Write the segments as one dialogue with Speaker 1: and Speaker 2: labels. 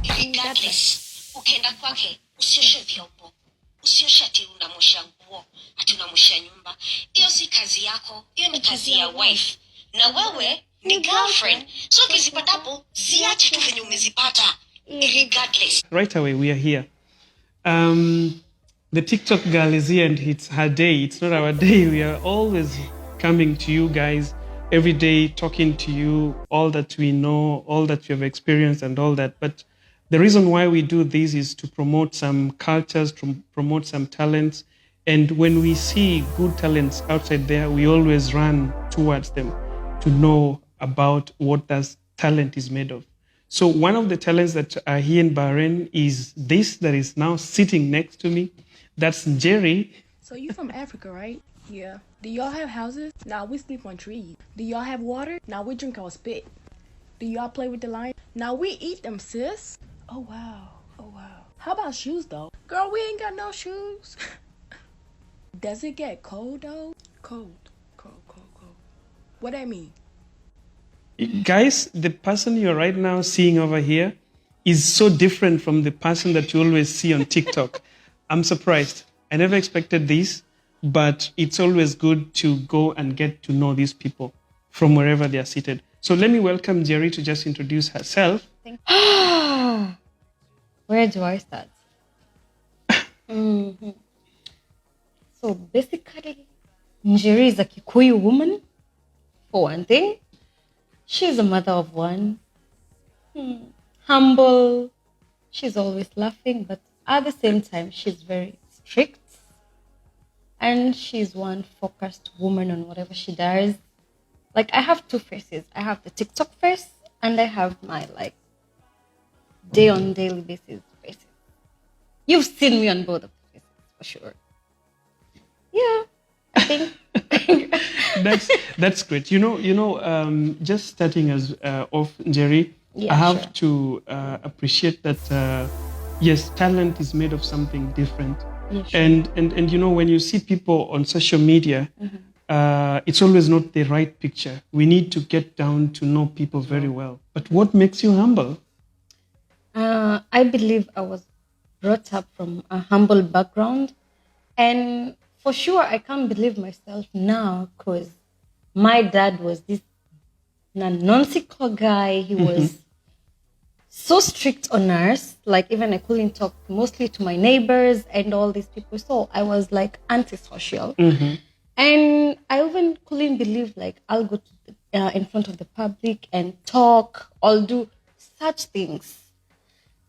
Speaker 1: Regardless, ukienda kwake usioshe vyombo, usioshe ati unamosha nguo, ati unamosha nyumba. Hiyo si kazi yako, hiyo ni kazi ya wife. Na wewe ni girlfriend. So ukizipatapo ziache tu venye umezipata. Regardless.
Speaker 2: Right away we are here. The TikTok girl is here and it's her day. It's not our day. We are always coming to you guys every day, talking to you, all that we know, all that we have experienced and all that. But the reason why we do this is to promote some cultures, to promote some talents. And when we see good talents outside there, we always run towards them to know about what that talent is made of. So one of the talents that are here in Bahrain is this that is now sitting next to me. That's Jerry.
Speaker 3: So you from Africa, right? Yeah. Do y'all have houses? Nah, we sleep on trees. Do y'all have water? Nah, we drink our spit. Do y'all play with the lion? Nah, we eat them, sis. Oh, wow. Oh, wow. How about shoes, though? Girl, we ain't got no shoes. Does it get cold, though? Cold. What I mean?
Speaker 2: Guys, the person you're right now seeing over here is so different from the person that you always see on TikTok. I'm surprised. I never expected this, but it's always good to go and get to know these people from wherever they are seated. So let me welcome Jerry to just introduce herself.
Speaker 4: Where do I start? So basically, Jerry is a Kikuyu woman, for one thing. She's a mother of one. Humble. She's always laughing, but at the same time, she's very strict. And she's one focused woman on whatever she does. Like, I have two faces. I have the TikTok face, and I have my, daily basis faces. You've seen me on both of the faces, for sure. Yeah, I think.
Speaker 2: That's great. Just starting as off, Jerry,
Speaker 4: Yeah,
Speaker 2: I have
Speaker 4: sure.
Speaker 2: to appreciate that, yes, talent is made of something different.
Speaker 4: Yeah, sure.
Speaker 2: And when you see people on social media, it's always not the right picture. We need to get down to know people very well. But what makes you humble?
Speaker 4: I believe I was brought up from a humble background. And for sure, I can't believe myself now because my dad was this nonsensical guy. He was so strict on us. Like, even I couldn't talk mostly to my neighbors and all these people. So I was like antisocial. And I even couldn't believe I'll go to, in front of the public and talk, I'll do such things.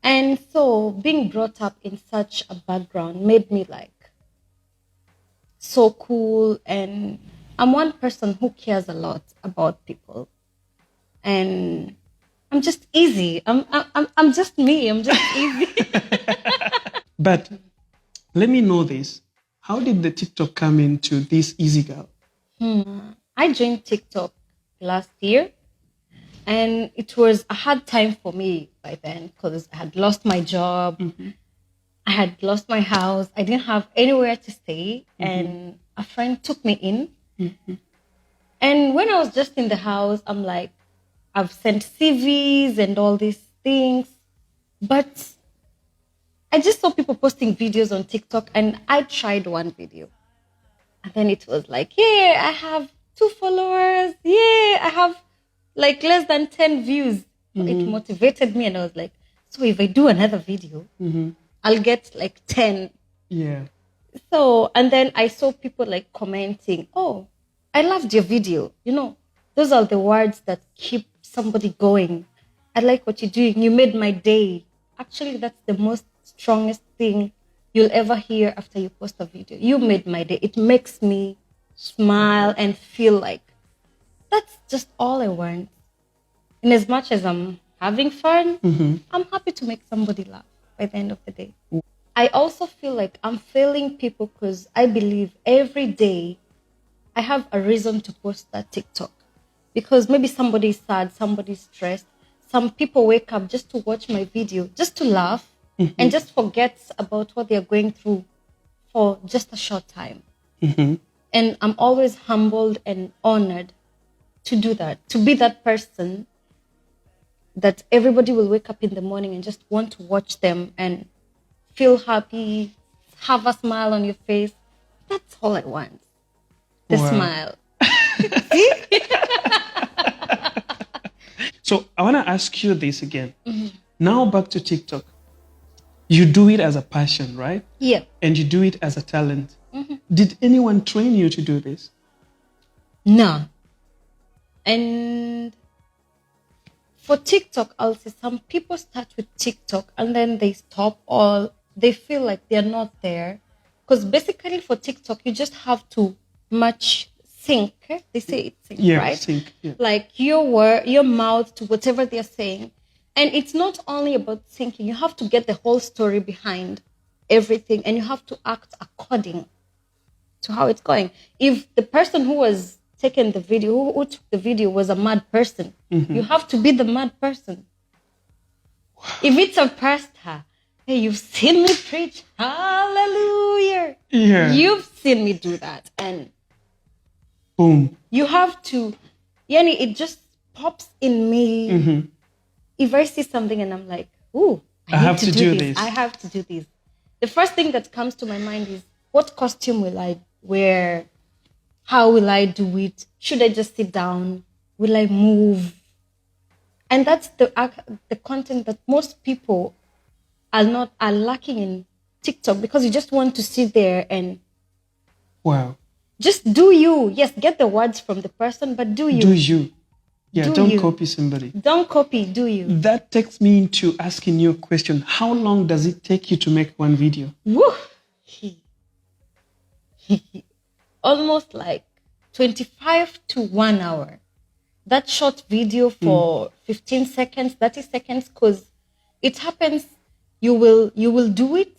Speaker 4: And so being brought up in such a background made me so cool. And I'm one person who cares a lot about people. And I'm just easy. I'm just me. I'm just easy.
Speaker 2: But let me know this. How did the TikTok come into this easy girl?
Speaker 4: I joined TikTok last year, and it was a hard time for me by then because I had lost my job. I had lost my house. I didn't have anywhere to stay, and a friend took me in. And when I was just in the house, I'm like, I've sent CVs and all these things, but I just saw people posting videos on TikTok, and I tried one video. And then it was like, yeah, I have 2 followers. Yeah, I have less than 10 views. It motivated me, and I was like, so if I do another video, I'll get 10.
Speaker 2: Yeah.
Speaker 4: So, and then I saw people commenting, oh, I loved your video. Those are the words that keep somebody going. I like what you're doing. You made my day. Actually, that's the most strongest thing you'll ever hear after you post a video. You made my day. It makes me smile and feel like that's just all I want. And as much as I'm having fun, I'm happy to make somebody laugh by the end of the day. I also feel like I'm failing people because I believe every day I have a reason to post that TikTok. Because maybe somebody's sad, somebody's stressed. Some people wake up just to watch my video, just to laugh, and just forget about what they're going through for just a short time. And I'm always humbled and honored to do that, to be that person that everybody will wake up in the morning and just want to watch them and feel happy, have a smile on your face. That's all I want. The
Speaker 2: Wow.
Speaker 4: smile.
Speaker 2: So I want to ask you this again. Now back to TikTok. You do it as a passion, right?
Speaker 4: Yeah.
Speaker 2: And you do it as a talent. Did anyone train you to do this?
Speaker 4: No. And for TikTok, I'll say some people start with TikTok and then they stop, or they feel like they're not there. Because basically for TikTok, you just have to match sync. They say it's sync,
Speaker 2: Yeah,
Speaker 4: right?
Speaker 2: sync. Yeah.
Speaker 4: Like your mouth to whatever they're saying. And it's not only about syncing. You have to get the whole story behind everything, and you have to act according to how it's going. If the person who was taking the video, who took the video, was a mad person, you have to be the mad person. If it's a pastor, hey, you've seen me preach, hallelujah.
Speaker 2: Yeah.
Speaker 4: You've seen me do that, and
Speaker 2: Boom.
Speaker 4: you have to, yani, it just pops in me. If I see something and I'm like, ooh, I
Speaker 2: have
Speaker 4: need
Speaker 2: to do this.
Speaker 4: I have to do this. The first thing that comes to my mind is, what costume will I wear? How will I do it? Should I just sit down? Will I move? And that's the content that most people are lacking in TikTok, because you just want to sit there and
Speaker 2: Wow.
Speaker 4: just do you. Yes, get the words from the person, but do you.
Speaker 2: Do you? Yeah,
Speaker 4: Do
Speaker 2: don't
Speaker 4: you.
Speaker 2: copy somebody.
Speaker 4: Don't copy, do you.
Speaker 2: That takes me into asking you a question. How long does it take you to make one video?
Speaker 4: Woo! Almost like 25 to 1 hour. That short video for 15 seconds, 30 seconds, because it happens, you will do it,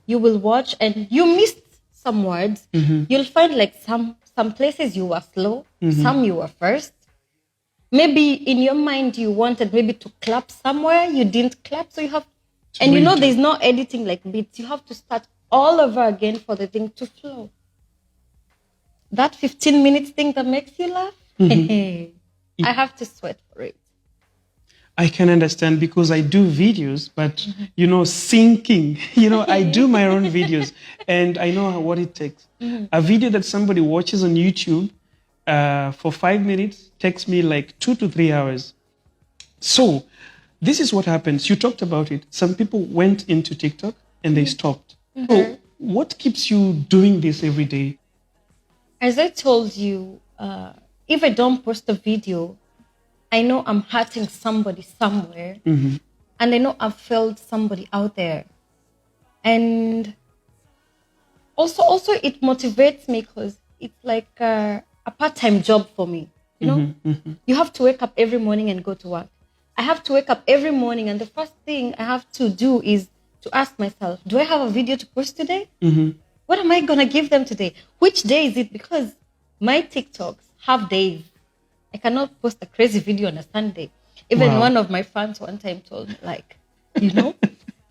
Speaker 4: you will watch, and you missed some words. You'll find like some places you were slow, some you were first. Maybe in your mind you wanted maybe to clap somewhere, you didn't clap, so you have, and you know there's no editing like beats. You have to start all over again for the thing to flow. That 15 minutes thing that makes you laugh, I have to sweat for it.
Speaker 2: I can understand, because I do videos, but syncing, I do my own videos, and I know what it takes. A video that somebody watches on YouTube for 5 minutes takes me like 2 to 3 hours. So this is what happens. You talked about it. Some people went into TikTok and they stopped. So what keeps you doing this every day?
Speaker 4: As I told you, if I don't post a video, I know I'm hurting somebody somewhere. And I know I've failed somebody out there. And also it motivates me, because it's like a part-time job for me. You have to wake up every morning and go to work. I have to wake up every morning, and the first thing I have to do is to ask myself, do I have a video to post today? What am I going to give them today? Which day is it? Because my TikToks have days. I cannot post a crazy video on a Sunday. Even one of my fans one time told me, like, the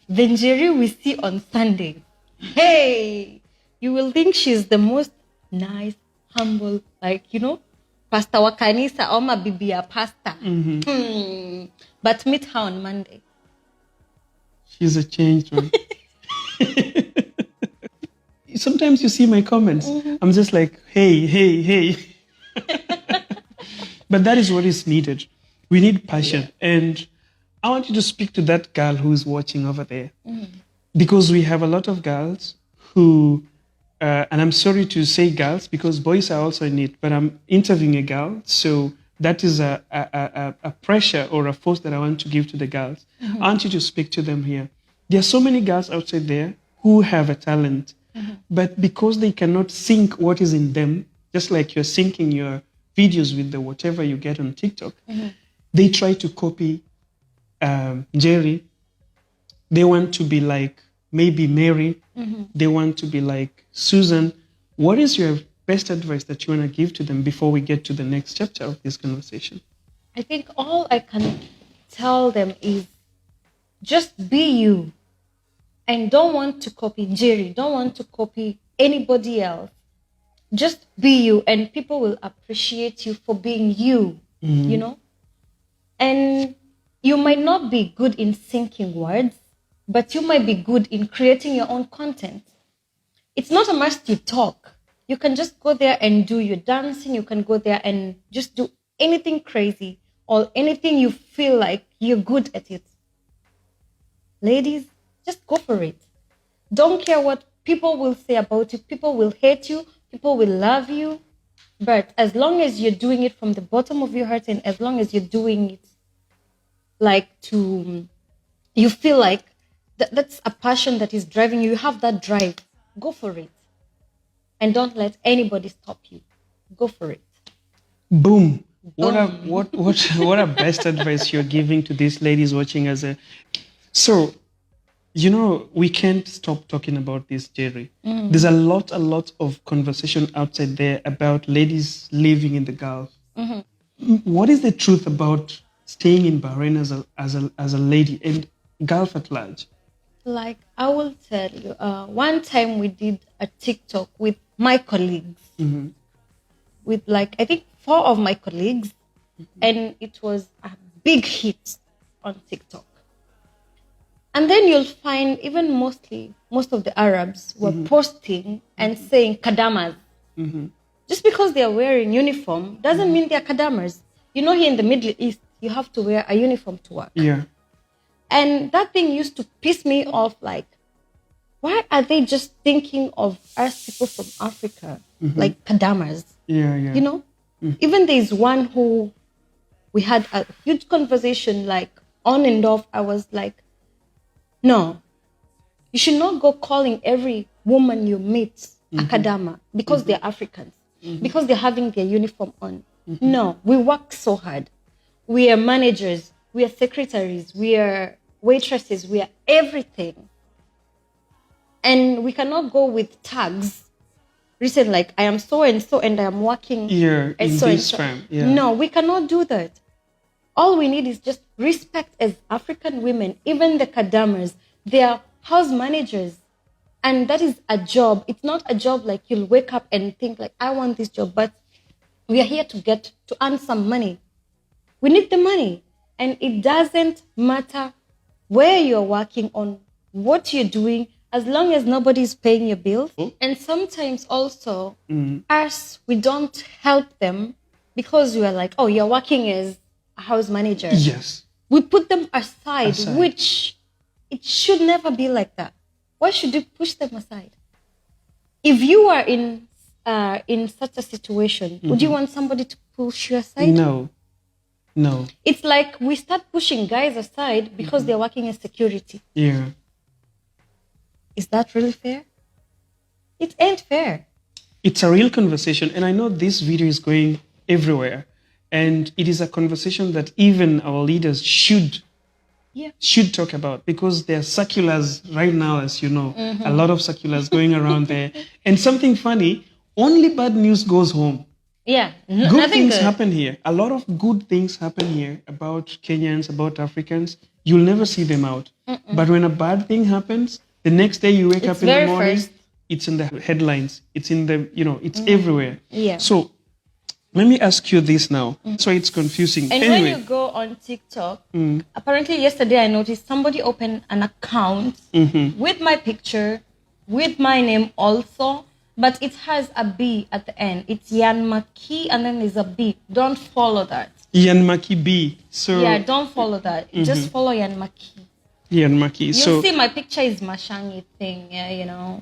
Speaker 4: Njeri we see on Sundays, hey, you will think she's the most nice, humble, like, Pastor wa kanisa or ma bibia pastor. But meet her on Monday.
Speaker 2: She's a changed one. Sometimes you see my comments. I'm just like, hey. But that is what is needed. We need passion. And I want you to speak to that girl who's watching over there. Because we have a lot of girls who, and I'm sorry to say girls, because boys are also in it, but I'm interviewing a girl. So that is a pressure or a force that I want to give to the girls. I want you to speak to them here. There are so many girls outside there who have a talent, but because they cannot sync what is in them, just like you're syncing your videos with the whatever you get on TikTok, they try to copy Jerry. They want to be like maybe Mary. They want to be like Susan. What is your best advice that you want to give to them before we get to the next chapter of this conversation?
Speaker 4: I think all I can tell them is just be you. And don't want to copy Jerry. Don't want to copy anybody else. Just be you, and people will appreciate you for being you, And you might not be good in syncing words, but you might be good in creating your own content. It's not a must you talk. You can just go there and do your dancing. You can go there and just do anything crazy or anything you feel like you're good at it. Ladies, just go for it. Don't care what people will say about you. People will hate you. People will love you. But as long as you're doing it from the bottom of your heart and as long as you're doing it you feel like that's a passion that is driving you. You have that drive. Go for it. And don't let anybody stop you. Go for it.
Speaker 2: Boom. What a best advice you're giving to these ladies watching So, we can't stop talking about this, Jerry. There's a lot of conversation outside there about ladies living in the Gulf. What is the truth about staying in Bahrain as a lady and Gulf at large?
Speaker 4: Like, I will tell you, one time we did a TikTok with my colleagues, with I think 4 of my colleagues, and it was a big hit on TikTok. And then you'll find even most of the Arabs were posting and saying kadamas. Just because they are wearing uniform doesn't mean they are kadamas. Here in the Middle East, you have to wear a uniform to work.
Speaker 2: Yeah.
Speaker 4: And that thing used to piss me off, why are they just thinking of us people from Africa, like kadamas?
Speaker 2: Yeah, yeah.
Speaker 4: Even there's one who we had a huge conversation, on and off. I was like, no, you should not go calling every woman you meet a kadama because they're Africans, because they're having their uniform on. No, we work so hard. We are managers, we are secretaries, we are waitresses, we are everything. And we cannot go with tags written I am so and so and I am working
Speaker 2: here in
Speaker 4: so
Speaker 2: this
Speaker 4: so.
Speaker 2: firm. Yeah.
Speaker 4: No, we cannot do that. All we need is just respect as African women, even the kadamas. They are house managers. And that is a job. It's not a job you'll wake up and think I want this job, but we are here to earn some money. We need the money. And it doesn't matter where you're working on, what you're doing, as long as nobody's paying your bills. And sometimes also, we don't help them because we are you're working as a house manager.
Speaker 2: Yes.
Speaker 4: We put them aside, which it should never be like that. Why should you push them aside? If you are in such a situation, would you want somebody to push you aside?
Speaker 2: No.
Speaker 4: It's we start pushing guys aside because they're working in security.
Speaker 2: Yeah.
Speaker 4: Is that really fair? It ain't fair.
Speaker 2: It's a real conversation, and I know this video is going everywhere, and it is a conversation that even our leaders should talk about, because there are circulars right now, as you know, a lot of circulars going around there. And something funny, only bad news goes home.
Speaker 4: Yeah,
Speaker 2: good things happen here. A lot of good things happen here about Kenyans, about Africans. You'll never see them out. But when a bad thing happens, the next day you wake up in the morning, it's in the headlines. It's in the, it's everywhere.
Speaker 4: Yeah.
Speaker 2: So let me ask you this now. So it's confusing.
Speaker 4: And
Speaker 2: anyway,
Speaker 4: when you go on TikTok, apparently yesterday I noticed somebody opened an account with my picture, with my name also, but it has a B at the end. It's Yan Maki and then there's a B. Don't follow that.
Speaker 2: Yan Maki B. So
Speaker 4: yeah, don't follow that. Just follow Yan Maki.
Speaker 2: Yan Maki.
Speaker 4: You'll see my picture is Mashangi thing, yeah,